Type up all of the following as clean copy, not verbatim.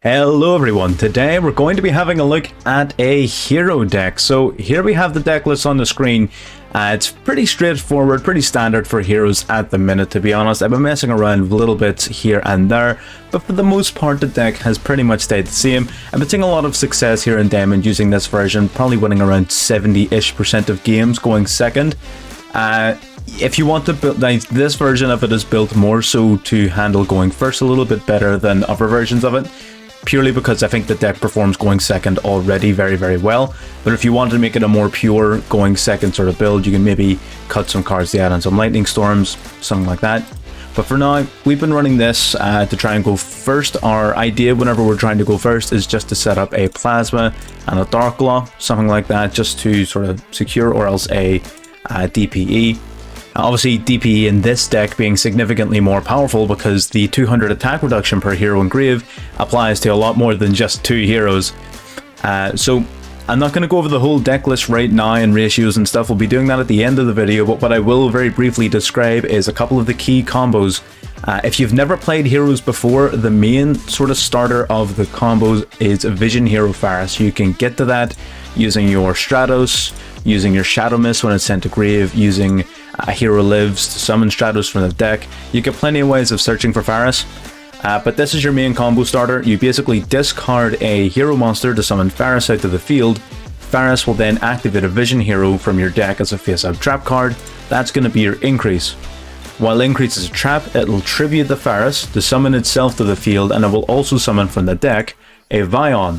Hello everyone, today we're going to be having a look at a hero deck. So here we have the deck list on the screen. It's pretty straightforward, pretty standard for heroes at the minute, to be honest. I've been messing around with little bits here and there, but for the most part the deck has pretty much stayed the same. I've been seeing a lot of success here in Diamond using this version, probably winning around 70-ish% of games, going second. If you want to build, this version of it is built more so to handle going first a little bit better than other versions of it. Purely because I think the deck performs going second already very well. But if you want to make it a more pure going second sort of build, you can maybe cut some cards to add on some lightning storms, something like that. But for now, we've been running this to try and go first. Our idea whenever we're trying to go first is just to set up a plasma and a dark law, something like that, just to sort of secure, or else a DPE. Obviously, DPE in this deck being significantly more powerful because the 200 attack reduction per hero engrave applies to a lot more than just 2 heroes. So I'm not going to go over the whole deck list right now and ratios and stuff. We'll be doing that at the end of the video, but what I will very briefly describe is a couple of the key combos. If you've never played heroes before, the main sort of starter of the combos is Vision Hero Faris. You can get to that using your Stratos, using your Shadow Mist when it's sent to grave, using a hero lives to summon Stratos from the deck. You get plenty of ways of searching for Faris, but this is your main combo starter. You basically discard a hero monster to summon Faris out to the field. Faris will then activate a Vision Hero from your deck as a face-up trap card. That's going to be your increase. While increase is a trap, it'll tribute the Faris to summon itself to the field, and it will also summon from the deck a Vion.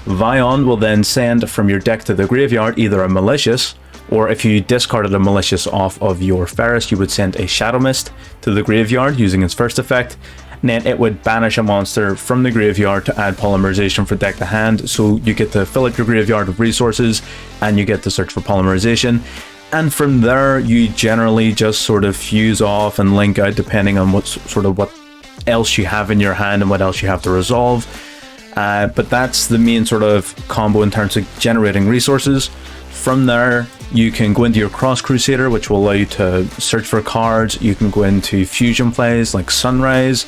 Vion will then send from your deck to the graveyard either a Malicious, or if you discarded a Malicious off of your Faris, you would send a Shadow Mist to the graveyard using its first effect, and then it would banish a monster from the graveyard to add polymerization for deck to hand, so you get to fill up your graveyard with resources, and you get to search for polymerization. And from there, you generally just sort of fuse off and link out depending on what else you have in your hand and what else you have to resolve. But that's the main sort of combo in terms of generating resources. From there, you can go into your Cross Crusader, which will allow you to search for cards. You can go into fusion plays like Sunrise,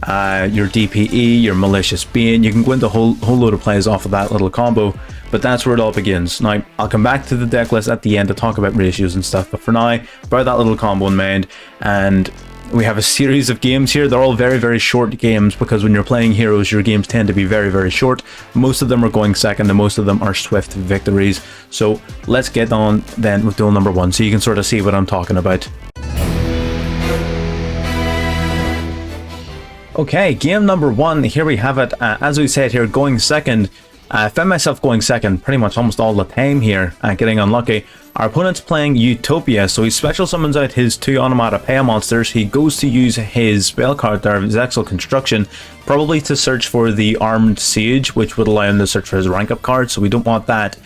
your DPE, your Malicious Bane. You can go into a whole load of plays off of that little combo, but that's where it all begins. Now, I'll come back to the deck list at the end to talk about ratios and stuff, but for now, bear that little combo in mind. And we have a series of games here. They're all very short games because when you're playing heroes, your games tend to be very short. Most of them are going second and most of them are swift victories. So let's get on then with duel number 1 so you can sort of see what I'm talking about. Okay, game number 1, here we have it. As we said here, going second. I found myself going second pretty much almost all the time here, getting unlucky. Our opponent's playing Utopia, so he special summons out his 2 Onomatopoeia monsters. He goes to use his spell card there, his Exile Construction, probably to search for the Armed Sage, which would allow him to search for his rank up card, so we don't want that.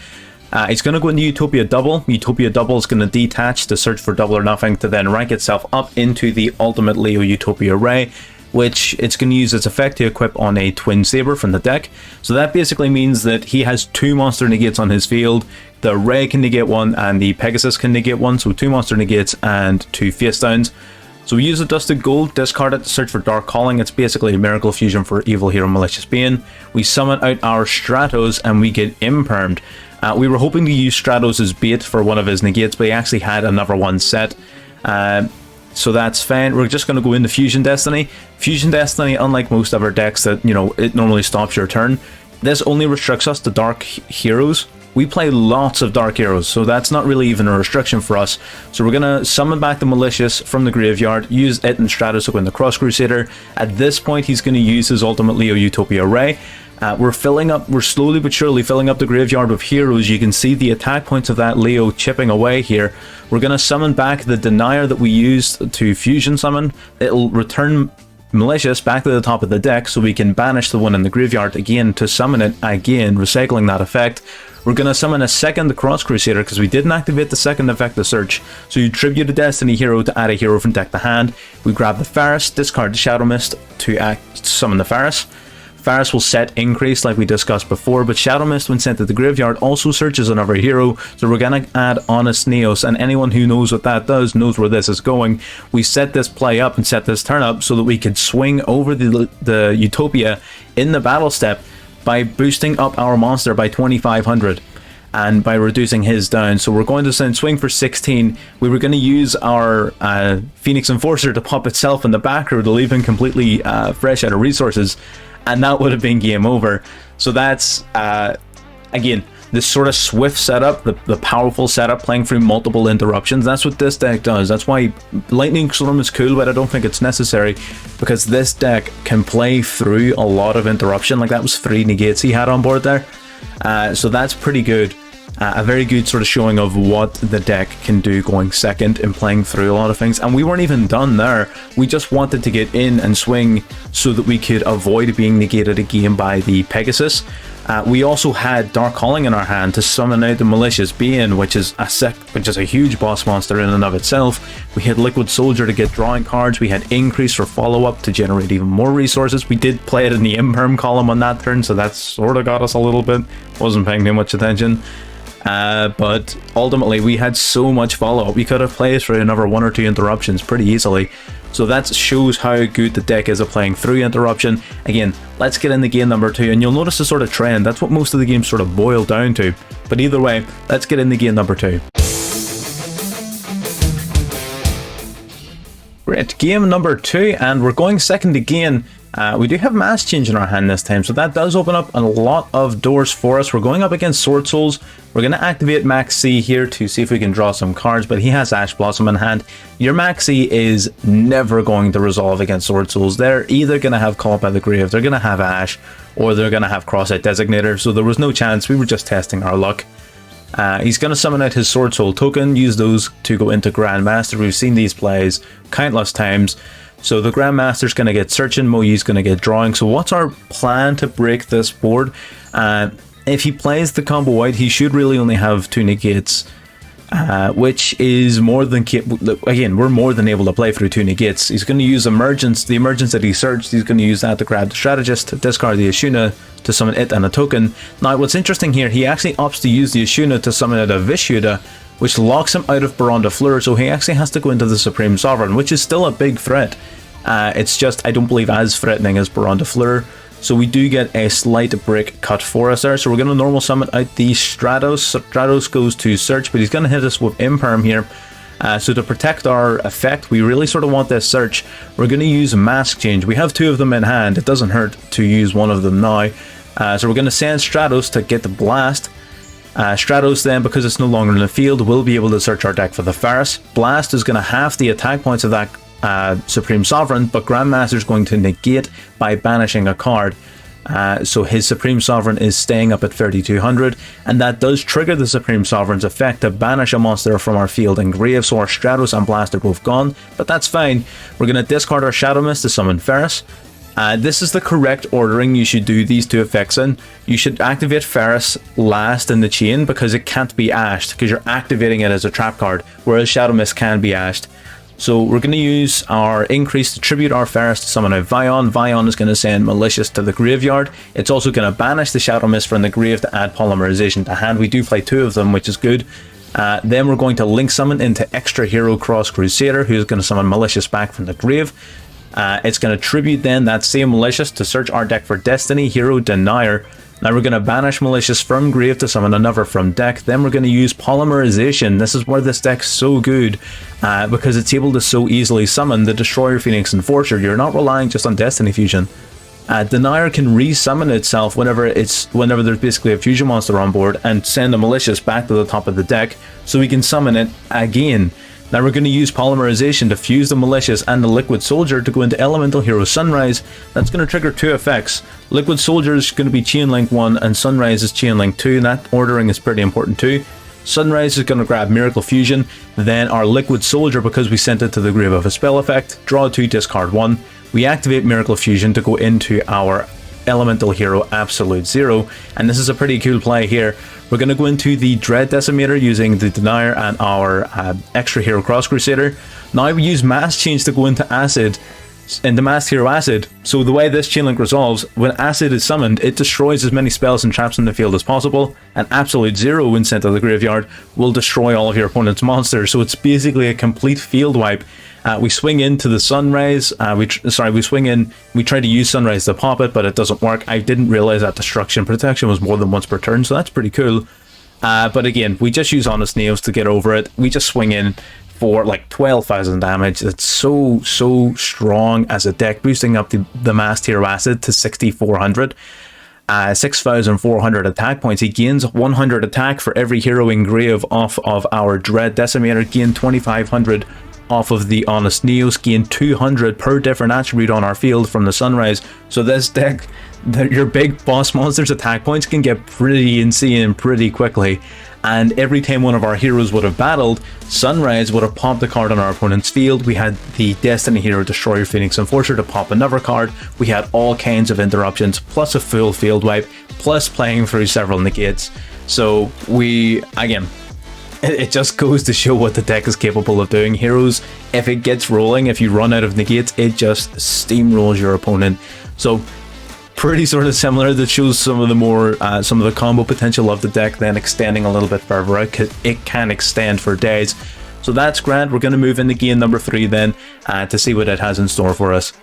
He's going to go into Utopia Double. Utopia Double is going to detach to search for Double or Nothing to then rank itself up into the Ultimate Leo Utopia Ray, which it's going to use its effect to equip on a Twin Saber from the deck. So that basically means that he has 2 monster negates on his field. The Ray can negate 1 and the Pegasus can negate 1, so 2 monster negates and 2 face downs. So we use a Dusted Gold, discard it to search for Dark Calling. It's basically a Miracle Fusion for Evil Hero Malicious Bane. We summon out our Stratos and we get Impermed. We were hoping to use Stratos as bait for one of his negates, but he actually had another one set. So that's fine. We're just going to go into Fusion Destiny. Fusion Destiny, unlike most of our decks that, you know, it normally stops your turn, this only restricts us to dark heroes. We play lots of dark heroes, so that's not really even a restriction for us. So we're going to summon back the Malicious from the graveyard, use it and Stratos to win the Cross Crusader. At this point, he's going to use his Ultimate Leo Utopia Ray. We're slowly but surely filling up the graveyard with heroes. You can see the attack points of that Leo chipping away here. We're going to summon back the Denier that we used to fusion summon. It'll return Malicious back to the top of the deck so we can banish the one in the graveyard again to summon it again, recycling that effect. We're going to summon a second Cross Crusader because we didn't activate the second effect to search. So you tribute a Destiny hero to add a hero from deck to hand. We grab the Faris, discard the Shadow Mist to summon the Faris. Faris will set increase like we discussed before, but Shadow Mist when sent to the graveyard also searches another hero, so we're going to add Honest Neos, and anyone who knows what that does knows where this is going. We set this play up and set this turn up so that we could swing over the Utopia in the battle step by boosting up our monster by 2500 and by reducing his down. So we're going to send swing for 16. We were going to use our Phoenix Enforcer to pop itself in the back row to leave him completely fresh out of resources, and that would have been game over. So that's again this sort of swift setup, the powerful setup, playing through multiple interruptions. That's what this deck does. That's why Lightning Storm is cool, but I don't think it's necessary, because this deck can play through a lot of interruption. Like that was 3 negates he had on board there. So that's pretty good. A very good sort of showing of what the deck can do going second in playing through a lot of things. And we weren't even done there. We just wanted to get in and swing so that we could avoid being negated again by the Pegasus. We also had Dark Calling in our hand to summon out the Malicious Being, which is a huge boss monster in and of itself. We had Liquid Soldier to get drawing cards. We had Increase for follow-up to generate even more resources. We did play it in the Imperm column on that turn, so that sort of got us a little bit. Wasn't paying too much attention. But ultimately we had so much follow-up. We could have played through another 1 or 2 interruptions pretty easily. So that shows how good the deck is at playing through interruption. Again, let's get into game number 2, and you'll notice a sort of trend. That's what most of the games sort of boil down to. But either way, let's get into game number 2. Great, game number 2, and we're going second again. We do have Mass Change in our hand this time, so that does open up a lot of doors for us. We're going up against Sword Souls. We're going to activate Max C here to see if we can draw some cards, but he has Ash Blossom in hand. Your Max C is never going to resolve against Sword Souls. They're either going to have Call by the Grave, they're going to have Ash, or they're going to have Cross-Out Designator, so there was no chance. We were just testing our luck. He's going to summon out his Sword Soul token, use those to go into Grandmaster. We've seen these plays countless times. So the Grandmaster's going to get searching, Moyi's going to get drawing. So what's our plan to break this board? If he plays the combo out, he should really only have 2 negates, which is more than again, we're more than able to play through 2 negates. He's going to use Emergence, the Emergence that he searched. He's going to use that to grab the Strategist, discard the Ashuna to summon it and a token. Now what's interesting here, he actually opts to use the Ashuna to summon out a Vishuda, which locks him out of Baron de Fleur, so he actually has to go into the Supreme Sovereign, which is still a big threat. It's just, I don't believe as threatening as Baron de Fleur, so we do get a slight break cut for us there. So we're going to normal summon out the Stratos. Stratos goes to search, but he's going to hit us with Imperm here. So to protect our effect, we really sort of want this search. We're going to use Mask Change. We have 2 of them in hand. It doesn't hurt to use one of them now. So we're going to send Stratos to get the Blast. Stratos then, because it's no longer in the field, will be able to search our deck for the Faris. Blast is going to halve the attack points of that Supreme Sovereign, but Grandmaster is going to negate by banishing a card. So his Supreme Sovereign is staying up at 3200, and that does trigger the Supreme Sovereign's effect to banish a monster from our field and grave. So our Stratos and Blast are both gone, but that's fine. We're going to discard our Shadow Mist to summon Faris. This is the correct ordering you should do these 2 effects in. You should activate Faris last in the chain because it can't be ashed, because you're activating it as a trap card, whereas Shadow Mist can be ashed. So we're going to use our Increase to tribute our Faris to summon out Vion. Vion is going to send Malicious to the graveyard. It's also going to banish the Shadow Mist from the grave to add Polymerization to hand. We do play 2 of them, which is good. Then we're going to link summon into Extra Hero Cross Crusader, who's going to summon Malicious back from the grave. It's going to tribute then that same Malicious to search our deck for Destiny Hero Denier. Now we're going to banish Malicious from grave to summon another from deck. Then we're going to use Polymerization. This is where this deck's so good, because it's able to so easily summon the Destroyer Phoenix Enforcer. You're not relying just on Destiny Fusion. Denier can re-summon itself whenever there's basically a fusion monster on board and send a Malicious back to the top of the deck, so we can summon it again. Now we're going to use Polymerization to fuse the Malicious and the Liquid Soldier to go into Elemental Hero Sunrise. That's going to trigger 2 effects. Liquid Soldier is going to be Chain Link 1 and Sunrise is Chain Link 2, and that ordering is pretty important too. Sunrise is going to grab Miracle Fusion, then our Liquid Soldier, because we sent it to the grave of a spell effect, draw 2, discard 1. We activate Miracle Fusion to go into our Elemental Hero Absolute Zero, and this is a pretty cool play here. We're going to go into the Dread Decimator using the Denier and our Extra Hero Cross Crusader. Now we use Mass Change to go into Acid into Masked Hero Acid. So the way this chain link resolves, when Acid is summoned, it destroys as many spells and traps in the field as possible, and Absolute Zero, when sent to the graveyard, will destroy all of your opponent's monsters. So it's basically a complete field wipe. We swing into the Sunrise, we swing in, we try to use Sunrise to pop it, but it doesn't work. I didn't realize that Destruction Protection was more than once per turn, so that's pretty cool. But again, we just use Honest Nails to get over it. We just swing in for like 12,000 damage. It's so strong as a deck, boosting up the Masked Hero Acid to 6,400. 6,400 attack points. He gains 100 attack for every hero engrave off of our Dread Decimator, gain 2,500 off of the Honest Neos, gain 200 per different attribute on our field from the Sunrise. So this deck, your big boss monsters attack points can get pretty insane pretty quickly. And every time one of our heroes would have battled, Sunrise would have popped a card on our opponent's field. We had the Destiny hero Destroyer Phoenix Enforcer to pop another card. We had all kinds of interruptions, plus a full field wipe, plus playing through several negates. So again, it just goes to show what the deck is capable of doing. Heroes, if it gets rolling, if you run out of negates, it just steamrolls your opponent. So pretty sort of similar. That shows some of the combo potential of the deck, then extending a little bit further out. It can extend for days. So that's grand. We're going to move into game number 3 then to see what it has in store for us.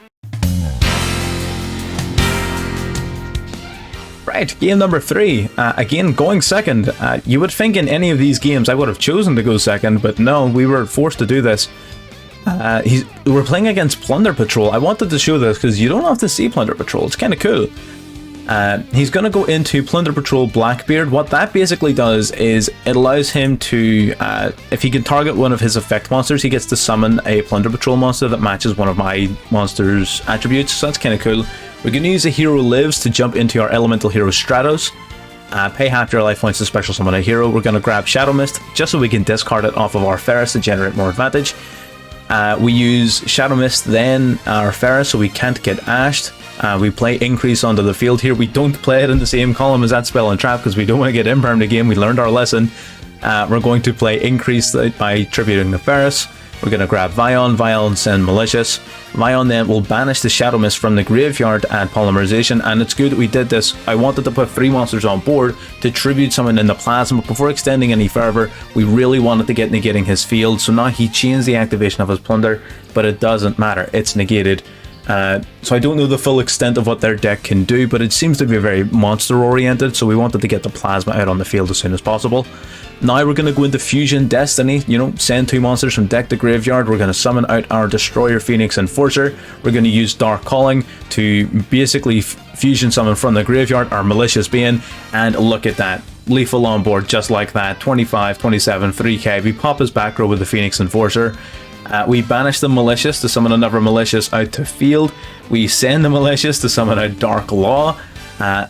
Right, game number 3. Again, going second. You would think in any of these games I would have chosen to go second, but no, we were forced to do this. We're playing against Plunder Patrol. I wanted to show this because you don't have to see Plunder Patrol. It's kind of cool. He's going to go into Plunder Patrol Blackbeard. What that basically does is it allows him to, if he can target one of his effect monsters, he gets to summon a Plunder Patrol monster that matches one of my monster's attributes. So that's kind of cool. We're going to use a Hero Lives to jump into our Elemental Hero Stratos. Pay half your life points to special summon a hero. We're going to grab Shadow Mist just so we can discard it off of our Ferris to generate more advantage. We use Shadow Mist, then our Ferris, so we can't get ashed. We play Increase onto the field here. We don't play it in the same column as that spell and trap because we don't want to get impermed again. We learned our lesson. We're going to play Increase by tributing the Ferris. We're going to grab Vion, send Malicious. Vion then will banish the Shadow Mist from the graveyard at Polymerization, and it's good that we did this. I wanted to put 3 monsters on board to tribute someone in the Plasma, but before extending any further, we really wanted to get negating his field, so now he changed the activation of his Plunder, but it doesn't matter, it's negated. So I don't know the full extent of what their deck can do, but it seems to be very monster oriented, so we wanted to get the Plasma out on the field as soon as possible. Now we're going to go into Fusion Destiny, send 2 monsters from deck to graveyard. We're going to summon out our Destroyer Phoenix Enforcer. We're going to use Dark Calling to basically fusion summon from the graveyard our Malicious Bane, and look at that. Lethal on board just like that. 25, 27, 3k. We pop his back row with the Phoenix Enforcer. We banish the Malicious to summon another Malicious out to field. We send the Malicious to summon out Dark Law,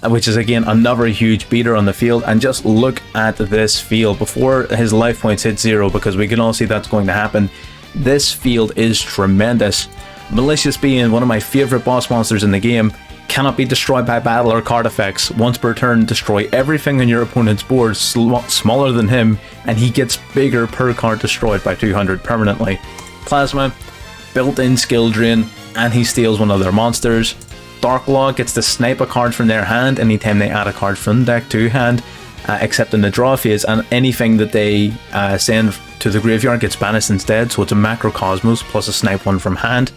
which is again another huge beater on the field. And just look at this field before his life points hit 0, because we can all see that's going to happen. This field is tremendous. Malicious being one of my favorite boss monsters in the game, cannot be destroyed by battle or card effects. Once per turn, destroy everything on your opponent's board smaller than him, and he gets bigger per card destroyed by 200 permanently. Plasma, built-in skill drain, and he steals one of their monsters. Dark Law gets to snipe a card from their hand anytime they add a card from deck to hand, except in the draw phase, and anything that they send to the graveyard gets banished instead, so it's a Macrocosmos plus a snipe one from hand.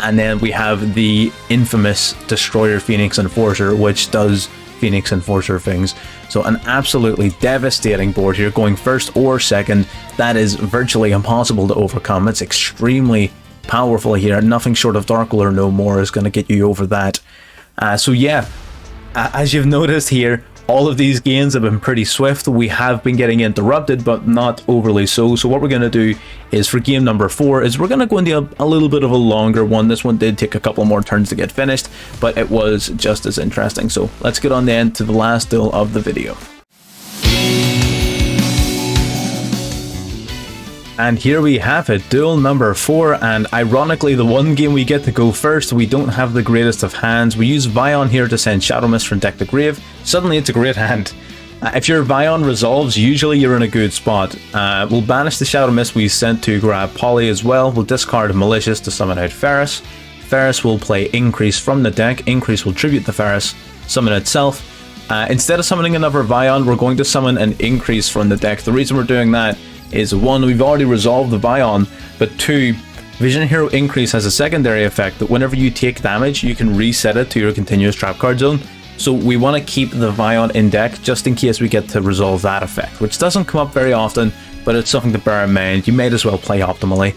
And then we have the infamous Destroyer Phoenix Enforcer, which does Phoenix Enforcer things. So an absolutely devastating board here, going first or second. That is virtually impossible to overcome. It's extremely powerful here. Nothing short of Dark Will or no more is going to get you over that. So yeah, as you've noticed here, all of these games have been pretty swift. We have been getting interrupted, but not overly so. So what we're going to do is for game number 4 is we're going to go into a little bit of a longer one. This one did take a couple more turns to get finished, but it was just as interesting. So let's get on then to the last duel of the video. And here we have it, duel number 4, and ironically the one game we get to go first, we don't have the greatest of hands. We use Vion here to send Shadow Mist from deck to grave. Suddenly it's a great hand. If your Vion resolves, usually you're in a good spot. We'll banish the Shadow Mist we sent to grab Polly as well. We'll discard Malicious to summon out Ferris. Ferris will play Increase from the deck. Increase will tribute the Ferris, summon itself. Instead of summoning another Vion, we're going to summon an Increase from the deck. The reason we're doing that is, one, we've already resolved the Vion, but two, Vision Hero Increase has a secondary effect that whenever you take damage, you can reset it to your continuous trap card zone. So we want to keep the Vion in deck just in case we get to resolve that effect, which doesn't come up very often, but it's something to bear in mind. You may as well play optimally.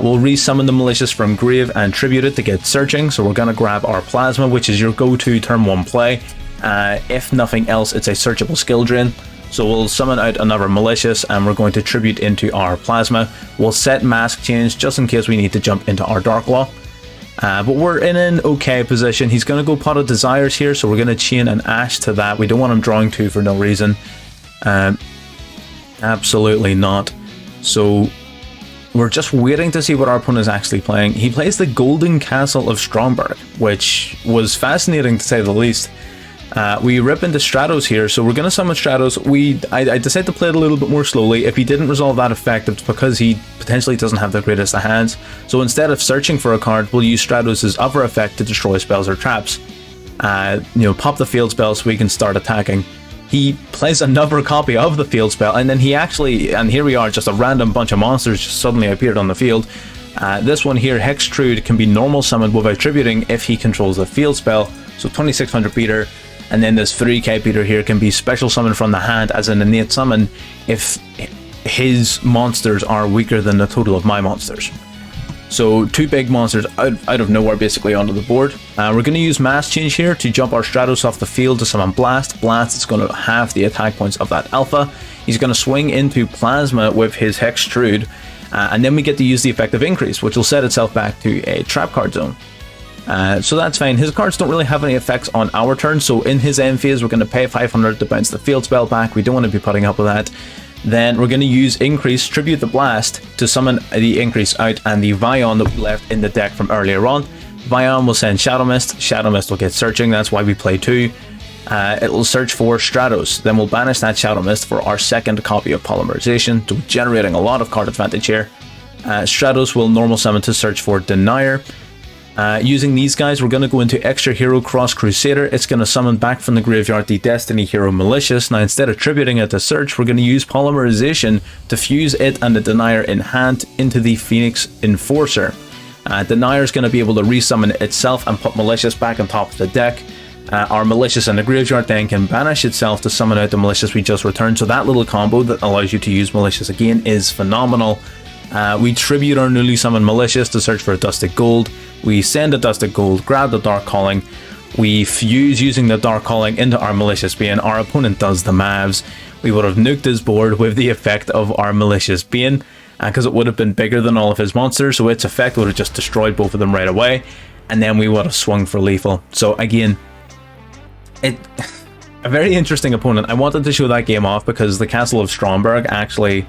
We'll resummon the Malicious from Grave and tribute it to get searching, so we're going to grab our Plasma, which is your go-to turn 1 play. If nothing else, it's a searchable skill drain. So we'll summon out another Malicious and we're going to tribute into our Plasma. We'll set Mask Change just in case we need to jump into our Dark Law. But we're in an okay position. He's going to go Pot of Desires here, so we're going to chain an Ash to that. We don't want him drawing 2 for no reason. Absolutely not. So we're just waiting to see what our opponent is actually playing. He plays the Golden Castle of Stromberg, which was fascinating to say the least. We rip into Stratos here, so we're going to summon Stratos. I decided to play it a little bit more slowly. If he didn't resolve that effect, it's because he potentially doesn't have the greatest of hands. So instead of searching for a card, we'll use Stratos' other effect to destroy spells or traps. Pop the field spell so we can start attacking. He plays another copy of the field spell, and then he actually, and here we are, just a random bunch of monsters just suddenly appeared on the field. This one here, Hextrude, can be normal summoned without tributing if he controls the field spell, so 2600 beater. And then this 3k beater here can be special summoned from the hand as an innate summon if his monsters are weaker than the total of my monsters. So 2 big monsters out of nowhere basically onto the board. We're going to use Mass Change here to jump our Stratos off the field to summon Blast. Blast is going to halve the attack points of that Alpha. He's going to swing into Plasma with his Hextrude. And then we get to use the effect of Increase, which will set itself back to a trap card zone. So that's fine. His cards don't really have any effects on our turn, so in his end phase we're going to pay 500 to bounce the field spell back. We don't want to be putting up with that. Then we're going to use Increase, tribute the Blast to summon the Increase out and the Vion that we left in the deck from earlier on. Vion will send Shadow Mist. Shadow Mist will get searching, that's why we play 2. It will search for Stratos. Then we'll banish that Shadow Mist for our second copy of Polymerization, so generating a lot of card advantage here. Stratos will normal summon to search for Denier. Using these guys, we're going to go into Extra Hero Cross Crusader. It's going to summon back from the graveyard the Destiny Hero Malicious. Now, instead of tributing it to search, we're going to use Polymerization to fuse it and the Denier in hand into the Phoenix Enforcer. Denier is going to be able to resummon itself and put Malicious back on top of the deck. Our Malicious in the graveyard then can banish itself to summon out the Malicious we just returned. So that little combo that allows you to use Malicious again is phenomenal. We tribute our newly summoned Malicious to search for a Dusted Gold. We send a Dusted Gold, grab the Dark Calling. We fuse using the Dark Calling into our Malicious Bane. Our opponent does the Mavs. We would have nuked his board with the effect of our Malicious Bane, because it would have been bigger than all of his monsters, so its effect would have just destroyed both of them right away, and then we would have swung for lethal. So again, a very interesting opponent. I wanted to show that game off because the Castle of Stromberg actually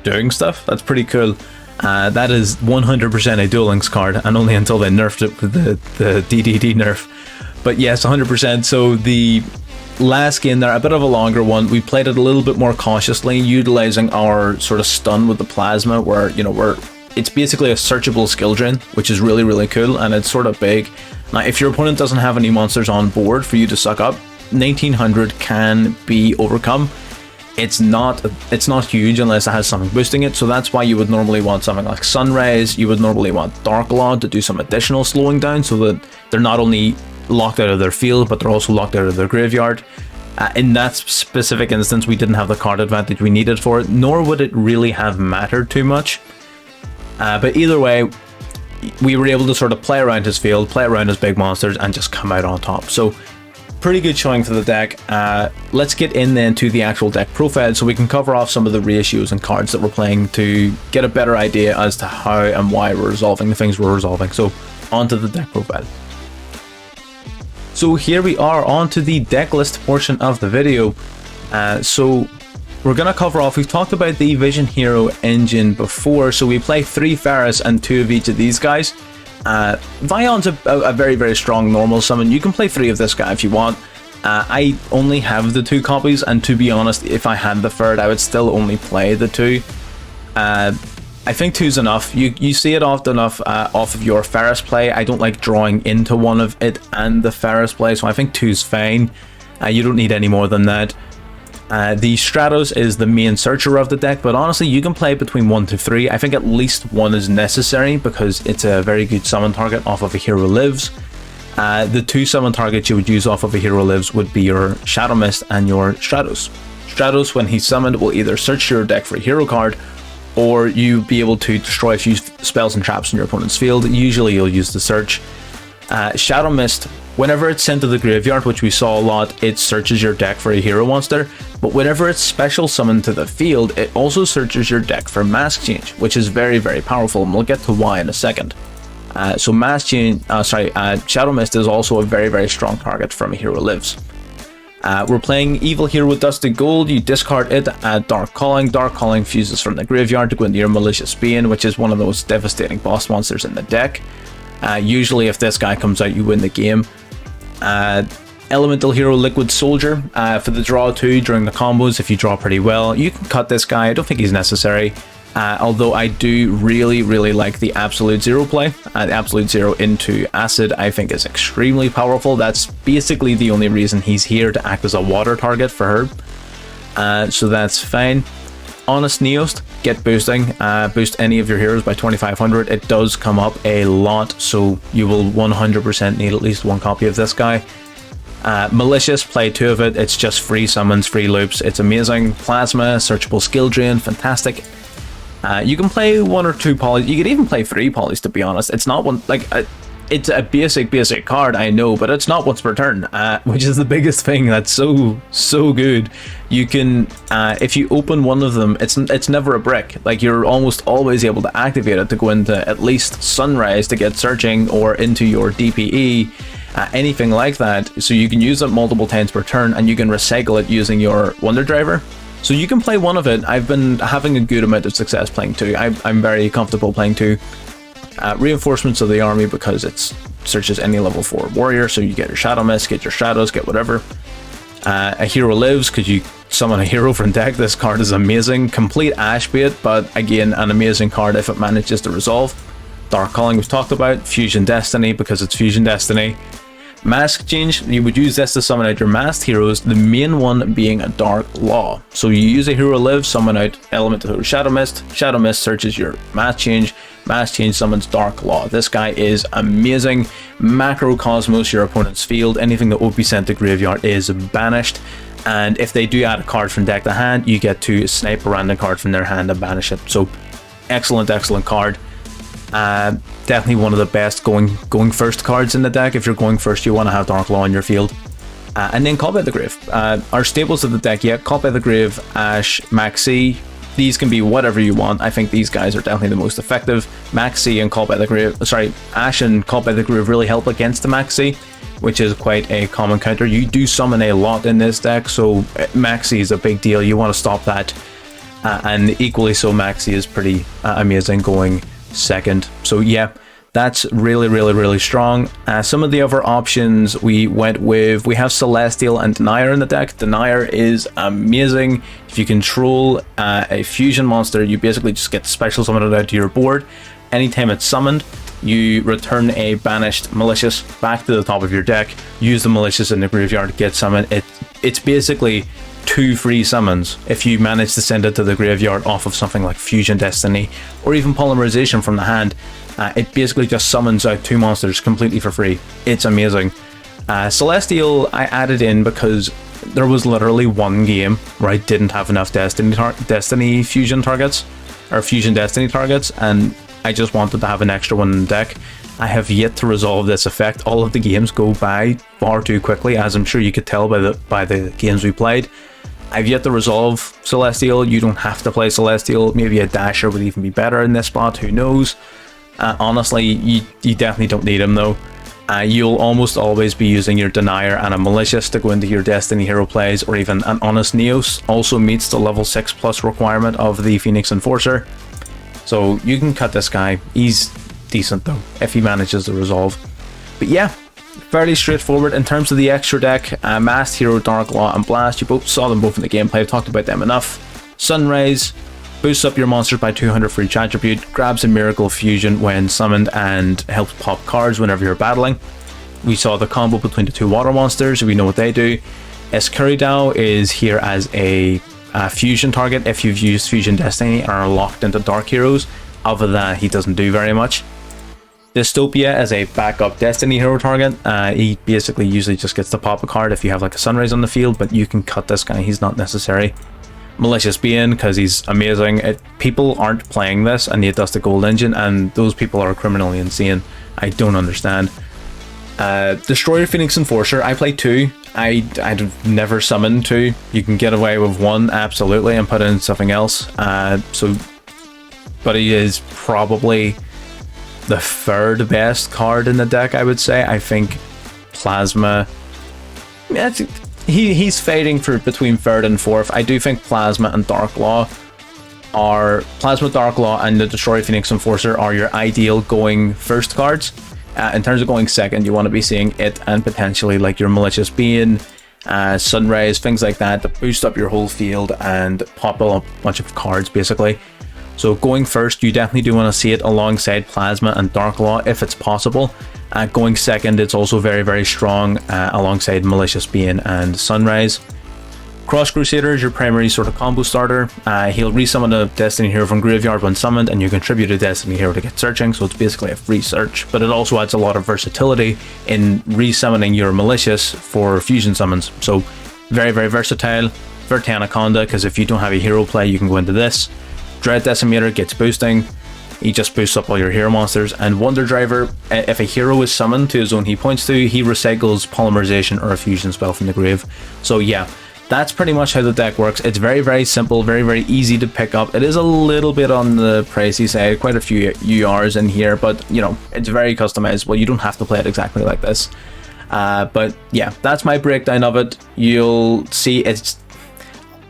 doing stuff. That's pretty cool. That is 100% a Duel Links card, and only until they nerfed it with the DDD nerf. But yes, 100%. So the last game there, a bit of a longer one, we played it a little bit more cautiously, utilizing our sort of stun with the Plasma, where, it's basically a searchable skill drain, which is really, really cool, and it's sort of big. Now, if your opponent doesn't have any monsters on board for you to suck up, 1900 can be overcome. It's not huge unless it has something boosting it, so that's why you would normally want something like Sunrise. You would normally want Dark Law to do some additional slowing down so that they're not only locked out of their field, but they're also locked out of their graveyard. In that specific instance, we didn't have the card advantage we needed for it, nor would it really have mattered too much. But either way, we were able to sort of play around his field, play around his big monsters, and just come out on top. So pretty good showing for the deck. Let's get in then to the actual deck profile so we can cover off some of the reissues and cards that we're playing to get a better idea as to how and why we're resolving the things we're resolving. So onto the deck profile. So here we are onto the deck list portion of the video. So we're going to cover off, we've talked about the Vision Hero engine before, so we play 3 Ferris and 2 of each of these guys. Vion's a very, very strong normal summon. You can play 3 of this guy if you want. I only have the 2 copies, and to be honest, if I had the third, I would still only play the 2. I think 2's enough. You see it often enough off of your Ferris play. I don't like drawing into one of it and the Ferris play, so I think 2's fine. You don't need any more than that. The Stratos is the main searcher of the deck, but honestly you can play between 1 to 3. I think at least 1 is necessary because it's a very good summon target off of a hero lives. The 2 summon targets you would use off of a hero lives would be your Shadow Mist and your Stratos. Stratos, when he's summoned, will either search your deck for a hero card, or you be able to destroy a few spells and traps in your opponent's field. Usually you'll use the search. Shadow Mist, whenever it's sent to the graveyard, which we saw a lot, it searches your deck for a hero monster, but whenever it's special summoned to the field, it also searches your deck for Mask Change, which is very, very powerful, and we'll get to why in a second. So Shadow Mist is also a very, very strong target from a hero lives. We're playing Evil here with Dusted Gold. You discard it, add Dark Calling. Dark Calling fuses from the graveyard to go into your Malicious Bane, which is one of the most devastating boss monsters in the deck. Usually if this guy comes out, you win the game. Elemental Hero Liquid Soldier for the draw 2 during the combos. If you draw pretty well, you can cut this guy. I don't think he's necessary. Although I do really, really like the Absolute Zero play. The Absolute Zero into Acid I think is extremely powerful. That's basically the only reason he's here, to act as a water target for her. So that's fine. Honest Neost, get boosting. Boost any of your heroes by 2500. It does come up a lot, so you will 100% need at least 1 copy of this guy. Malicious, play 2 of it. It's just free summons, free loops. It's amazing. Plasma, searchable skill drain, fantastic. You can play 1 or 2 polys. You could even play 3 polys, to be honest. It's not one, like, it's a basic card, I know, but it's not once per turn, which is the biggest thing that's so good. You can, if you open one of them, it's never a brick. Like, you're almost always able to activate it to go into at least Sunrise to get searching, or into your DPE, anything like that. So you can use it multiple times per turn, and you can recycle it using your Wonder Driver. So you can play 1 of it. I've been having a good amount of success playing 2. I'm very comfortable playing 2. Reinforcements of the army, because it searches any level 4 warrior, so you get your Shadow Mist, get your Shadows, get whatever. A hero lives, because you summon a hero from deck. This card is amazing. Complete Ashbait, but again, an amazing card if it manages to resolve. Dark Calling we've talked about. Fusion Destiny, because it's Fusion Destiny. Mask Change, you would use this to summon out your masked heroes, the main one being a Dark Law. So you use a hero live, summon out Elemental Shadow Mist. Shadow Mist searches your Mask Change. Mask Change summons Dark Law. This guy is amazing. Macrocosmos your opponent's field. Anything that would be sent to graveyard is banished. And if they do add a card from deck to hand, you get to snipe a random card from their hand and banish it. So excellent card. Definitely one of the best going first cards in the deck. If you're going first, you want to have Dark Law in your field. And then Caught by the Grave. Our staples of the deck, yeah, Caught by the Grave, Ash, Maxi. These can be whatever you want. I think these guys are definitely the most effective. Maxi and Caught by the Grave, Ash and Caught by the Grave really help against the Maxi, which is quite a common counter. You do summon a lot in this deck, so Maxi is a big deal. You want to stop that. And equally so, Maxi is pretty amazing going second. So yeah, that's really strong. Some of the other options we went with, we have Celestial and Denier in the deck. Denier is amazing. If you control a fusion monster, you basically just get special summoned out to your board. Anytime it's summoned, you return a banished Malicious back to the top of your deck. Use the Malicious in the graveyard to get summoned. It's basically 2 free summons if you manage to send it to the graveyard off of something like Fusion Destiny or even Polymerization from the hand. It basically just summons out 2 monsters completely for free. It's amazing. Celestial I added in because there was literally 1 game where I didn't have enough Destiny Fusion targets or Fusion Destiny targets, and I just wanted to have an extra one in the deck. I have yet to resolve this effect. All of the games go by far too quickly, as I'm sure you could tell by the games we played. I've yet to resolve Celestial. You don't have to play Celestial. Maybe a Dasher would even be better in this spot, who knows. Honestly, you definitely don't need him though. You'll almost always be using your Denier and a Malicious to go into your Destiny hero plays, or even an Honest Neos. Also meets the level 6+ requirement of the Phoenix Enforcer. So you can cut this guy. He's decent though, if he manages to resolve. But yeah, fairly straightforward in terms of the extra deck. Masked Hero, Dark Law and Blast, you both saw them both in the gameplay. I've talked about them enough. Sunrise, boosts up your monsters by 200 for each attribute, grabs a Miracle Fusion when summoned, and helps pop cards whenever you're battling. We saw the combo between the two water monsters, we know what they do. Escuridao is here as a fusion target if you've used Fusion Destiny and are locked into Dark Heroes. Other than that, he doesn't do very much. Dystopia is a backup Destiny hero target. He basically usually just gets to pop a card if you have like a Sunrise on the field, but you can cut this guy, he's not necessary. Malicious Being, because he's amazing. People aren't playing this and yet that's the gold engine, and those people are criminally insane. I don't understand. Destroyer Phoenix Enforcer, I play 2. I'd never summon 2. You can get away with 1 absolutely and put in something else. But he is probably the 3rd best card in the deck, I would say. I think Plasma, he's fading for between 3rd and 4th. I do think Plasma and Dark Law and the Destroyer Phoenix Enforcer are your ideal going first cards. In terms of going second, you want to be seeing it and potentially like your Malicious Being, Sunrise, things like that boost up your whole field and pop a bunch of cards basically. So going first, you definitely do want to see it alongside Plasma and Dark Law if it's possible. Going second, it's also very, very strong alongside Malicious Being and Sunrise. Cross Crusader is your primary sort of combo starter. He'll resummon a Destiny hero from graveyard when summoned, and you contribute a Destiny hero to get searching, so it's basically a free search, but it also adds a lot of versatility in resummoning your Malicious for fusion summons. So very, very versatile. Verte Anaconda, because if you don't have a hero play, you can go into this. Dread Decimator gets boosting. He just boosts up all your hero monsters. And Wonder Driver, if a hero is summoned to a zone he points to, he recycles Polymerization or a fusion spell from the grave. So yeah, that's pretty much how the deck works. It's very, very simple, very, very easy to pick up. It is a little bit on the pricey side, quite a few URs in here, but you know, it's very customizable. You don't have to play it exactly like this. But yeah, that's my breakdown of it. You'll see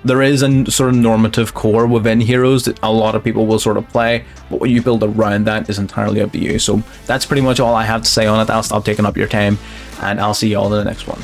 there is a sort of normative core within heroes that a lot of people will sort of play, but what you build around that is entirely up to you. So that's pretty much all I have to say on it. I'll stop taking up your time, and I'll see you all in the next one.